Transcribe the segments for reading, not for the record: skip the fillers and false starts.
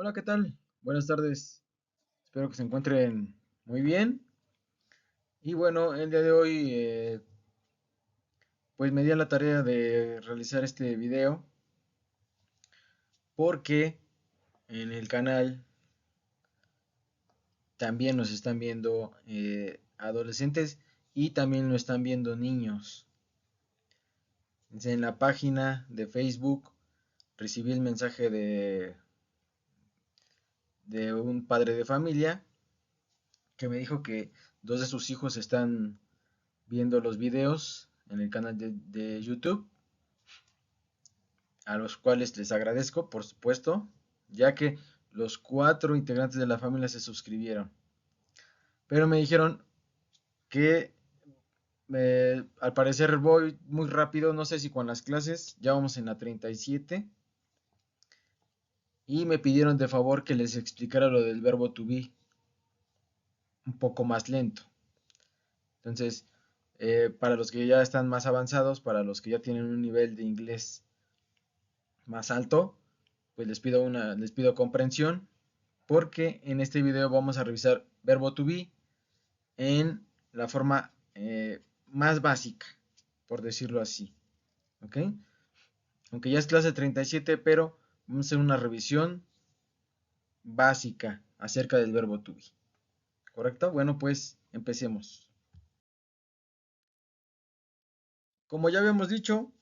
Hola, ¿qué tal? Buenas tardes. Espero que se encuentren muy bien. Y bueno, el día de hoy pues me di a la tarea de realizar este video porque en el canal también nos están viendo adolescentes y también lo están viendo niños. En la página de Facebook recibí el mensaje de un padre de familia que me dijo que dos de sus hijos están viendo los videos en el canal de YouTube, a los cuales les agradezco, por supuesto, ya que los cuatro integrantes de la familia se suscribieron. Pero me dijeron que al parecer voy muy rápido, no sé si con las clases, ya vamos en la 37, y me pidieron de favor que les explicara lo del verbo to be un poco más lento. Entonces, para los que ya están más avanzados, para los que ya tienen un nivel de inglés más alto, pues les pido comprensión porque en este video vamos a revisar verbo to be en la forma más básica, por decirlo así. ¿Ok? Aunque ya es clase 37, pero vamos a hacer una revisión básica acerca del verbo to be. ¿Correcto? Bueno, pues empecemos. Como ya habíamos dicho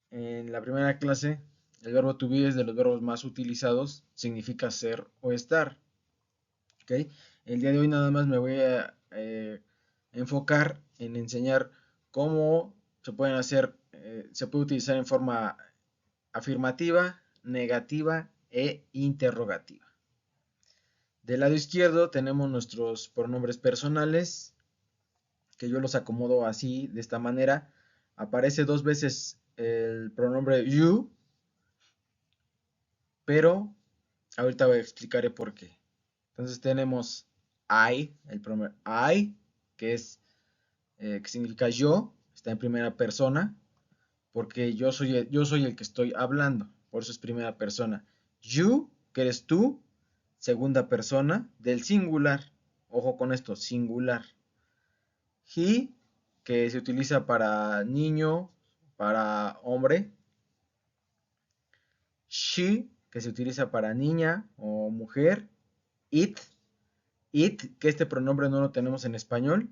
en la primera clase, el verbo to be es de los verbos más utilizados, significa ser o estar. ¿Ok? El día de hoy nada más me voy a enfocar en enseñar cómo se pueden hacer, se puede utilizar en forma afirmativa, negativa e interrogativa. Del lado izquierdo tenemos nuestros pronombres personales, que yo los acomodo así, de esta manera. Aparece dos veces el pronombre you, pero ahorita explicaré por qué. Entonces tenemos I, el pronombre I, que es que significa yo, está en primera persona, porque yo soy el que estoy hablando, por eso es primera persona. You, que eres tú, segunda persona del singular. Ojo con esto, singular. He, que se utiliza para niño, para hombre. She, que se utiliza para niña o mujer. It, que este pronombre no lo tenemos en español,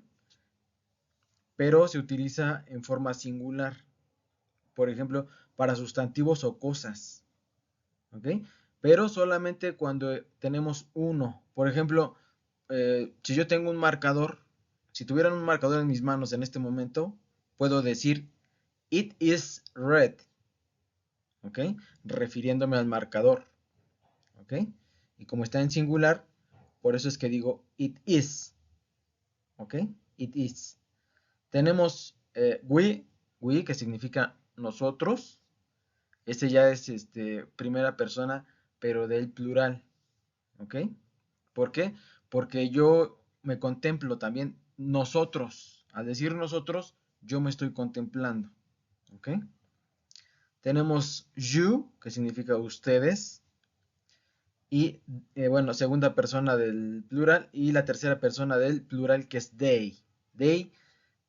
pero se utiliza en forma singular. Por ejemplo, para sustantivos o cosas. ¿Ok? Pero solamente cuando tenemos uno. Por ejemplo, si yo tengo un marcador, si tuvieran un marcador en mis manos en este momento, puedo decir it is red. ¿Ok? Refiriéndome al marcador. ¿Ok? Y como está en singular, por eso es que digo it is. ¿Ok? It is. Tenemos we, que significa nosotros. Este ya es primera persona, pero del plural. ¿Ok? ¿Por qué? Porque yo me contemplo también nosotros. Al decir nosotros, yo me estoy contemplando. ¿Ok? Tenemos you, que significa ustedes. Y bueno, segunda persona del plural. Y la tercera persona del plural, que es they. They,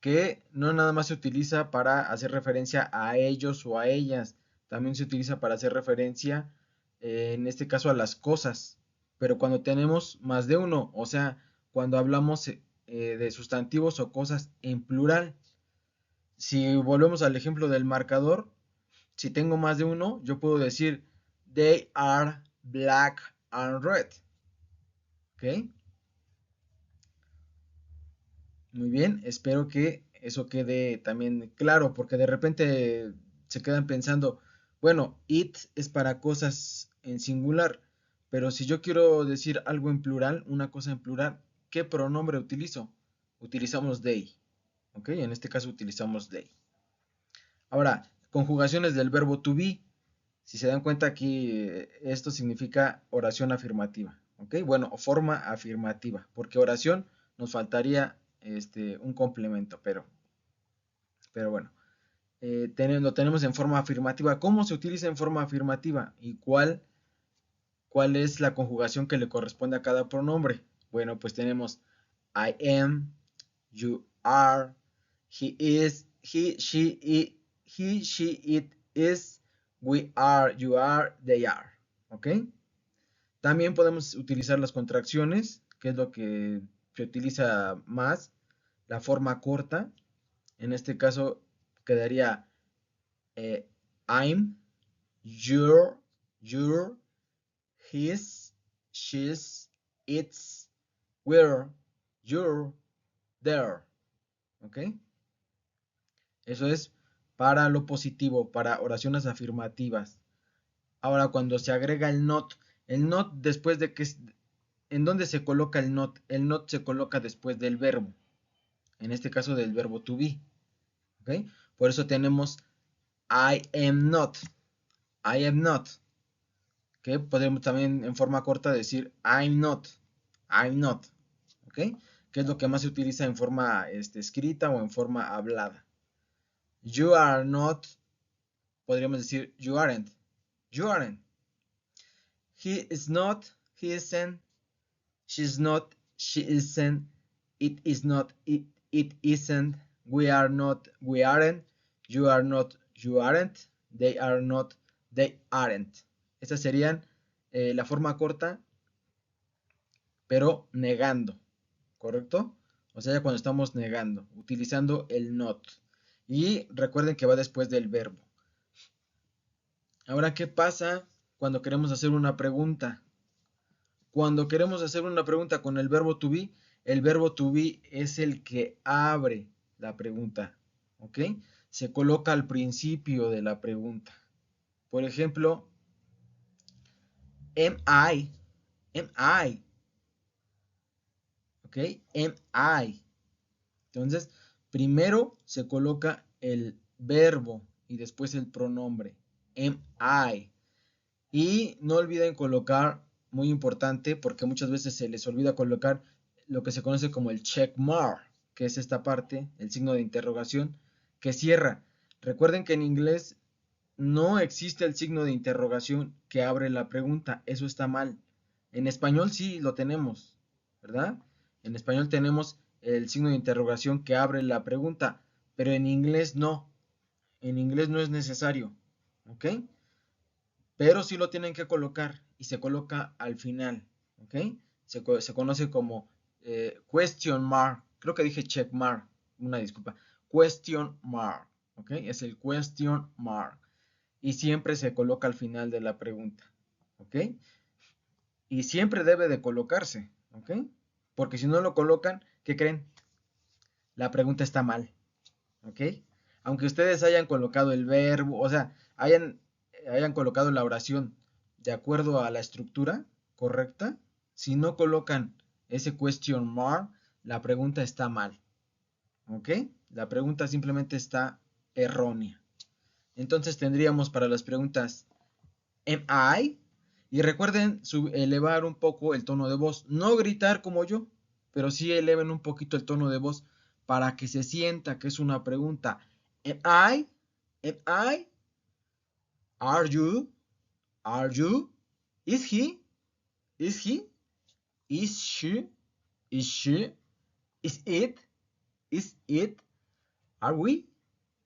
que no nada más se utiliza para hacer referencia a ellos o a ellas. También se utiliza para hacer referencia, en este caso, a las cosas. Pero cuando tenemos más de uno, o sea, cuando hablamos de sustantivos o cosas en plural. Si volvemos al ejemplo del marcador, si tengo más de uno, yo puedo decir they are black and red. ¿Ok? Muy bien, espero que eso quede también claro, porque de repente se quedan pensando, bueno, it es para cosas en singular, pero si yo quiero decir algo en plural, una cosa en plural, ¿qué pronombre utilizo? Utilizamos they, ¿ok? En este caso utilizamos they. Ahora, conjugaciones del verbo to be. Si se dan cuenta aquí, esto significa oración afirmativa, ¿ok? Bueno, forma afirmativa, porque oración nos faltaría un complemento, pero bueno, lo tenemos en forma afirmativa. ¿Cómo se utiliza en forma afirmativa? ¿Y cuál ¿cuál es la conjugación que le corresponde a cada pronombre? Bueno, pues tenemos I am, you are, he is, it is, we are, you are, they are. ¿Ok? También podemos utilizar las contracciones, que es lo que se utiliza más, la forma corta. En este caso quedaría I'm, your, his, she's, it's, we're, you're, there. ¿Ok? Eso es para lo positivo, para oraciones afirmativas. Ahora, cuando se agrega el not después de que... ¿En dónde se coloca el not? El not se coloca después del verbo. En este caso del verbo to be. ¿Ok? Por eso tenemos I am not. I am not. ¿Ok? Podemos también en forma corta decir I'm not. I'm not. ¿Ok? Que es lo que más se utiliza en forma escrita o en forma hablada. You are not. Podríamos decir you aren't. You aren't. He is not. He isn't. She's not. She isn't. It is not. It isn't. We are not. We aren't. You are not. You aren't. They are not. They aren't. Estas serían la forma corta, pero negando. ¿Correcto? O sea, cuando estamos negando, utilizando el not. Y recuerden que va después del verbo. Ahora, ¿qué pasa cuando queremos hacer una pregunta? Cuando queremos hacer una pregunta con el verbo to be es el que abre la pregunta. ¿Ok? Se coloca al principio de la pregunta. Por ejemplo, am I? Am I? ¿Ok? Am I? Entonces, primero se coloca el verbo y después el pronombre. Am I? Y no olviden colocar, muy importante, porque muchas veces se les olvida colocar lo que se conoce como el check mark, que es esta parte, el signo de interrogación, que cierra. Recuerden que en inglés no existe el signo de interrogación que abre la pregunta, eso está mal. En español sí lo tenemos, ¿verdad? En español tenemos el signo de interrogación que abre la pregunta, pero en inglés no. En inglés no es necesario, ¿ok? Pero sí lo tienen que colocar y se coloca al final, ¿ok? Se conoce como question mark, creo que dije check mark, una disculpa, question mark, ¿ok? Es el question mark y siempre se coloca al final de la pregunta, ¿ok? Y siempre debe de colocarse, ¿ok? Porque si no lo colocan, ¿qué creen? La pregunta está mal, ¿ok? Aunque ustedes hayan colocado el verbo, o sea, hayan colocado la oración de acuerdo a la estructura correcta, si no colocan ese question mark, la pregunta está mal, ¿ok? La pregunta simplemente está errónea. Entonces tendríamos para las preguntas am I, y recuerden elevar un poco el tono de voz, no gritar como yo, pero sí eleven un poquito el tono de voz para que se sienta que es una pregunta. Am I? Am I? Are you? Are you? Is he? Is he? Is she? Is she? Is it? Is it? Are we?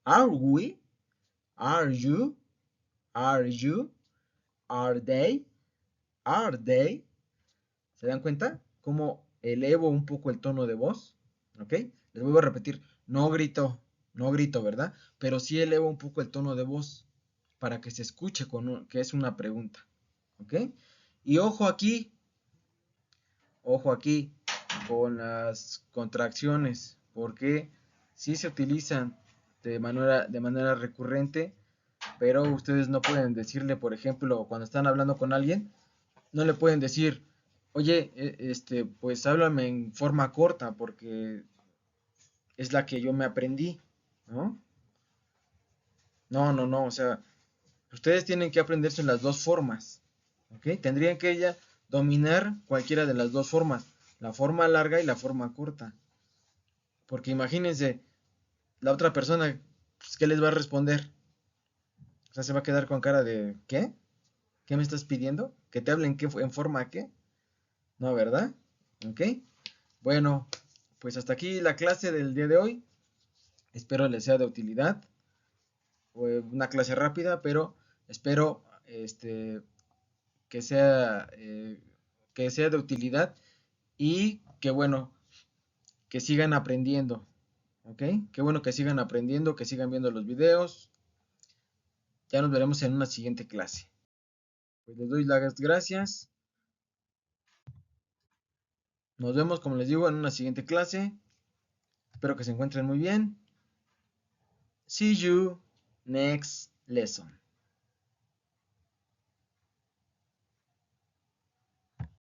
Are we? Are you? Are you? Are they? Are they? ¿Se dan cuenta? Cómo elevo un poco el tono de voz. ¿Ok? Les vuelvo a repetir. No grito, no grito, ¿verdad? Pero sí elevo un poco el tono de voz para que se escuche que es una pregunta. ¿Ok? Y ojo aquí con las contracciones, porque sí se utilizan de manera recurrente, pero ustedes no pueden decirle, por ejemplo, cuando están hablando con alguien, no le pueden decir, oye, pues háblame en forma corta, porque es la que yo me aprendí, ¿no? No, no, no, o sea, ustedes tienen que aprenderse las dos formas, ¿ok? Tendrían que ya dominar cualquiera de las dos formas, la forma larga y la forma corta. Porque imagínense, la otra persona, pues, ¿qué les va a responder? O sea, se va a quedar con cara de, ¿qué? ¿Qué me estás pidiendo? que te hablen en forma qué. No, ¿verdad? Ok. Bueno, pues hasta aquí la clase del día de hoy. Espero les sea de utilidad. Una clase rápida, pero espero que sea de utilidad y que bueno, que sigan aprendiendo. ¿Ok? Qué bueno que sigan aprendiendo, que sigan viendo los videos. Ya nos veremos en una siguiente clase. Pues les doy las gracias. Nos vemos, como les digo, en una siguiente clase. Espero que se encuentren muy bien. See you next lesson.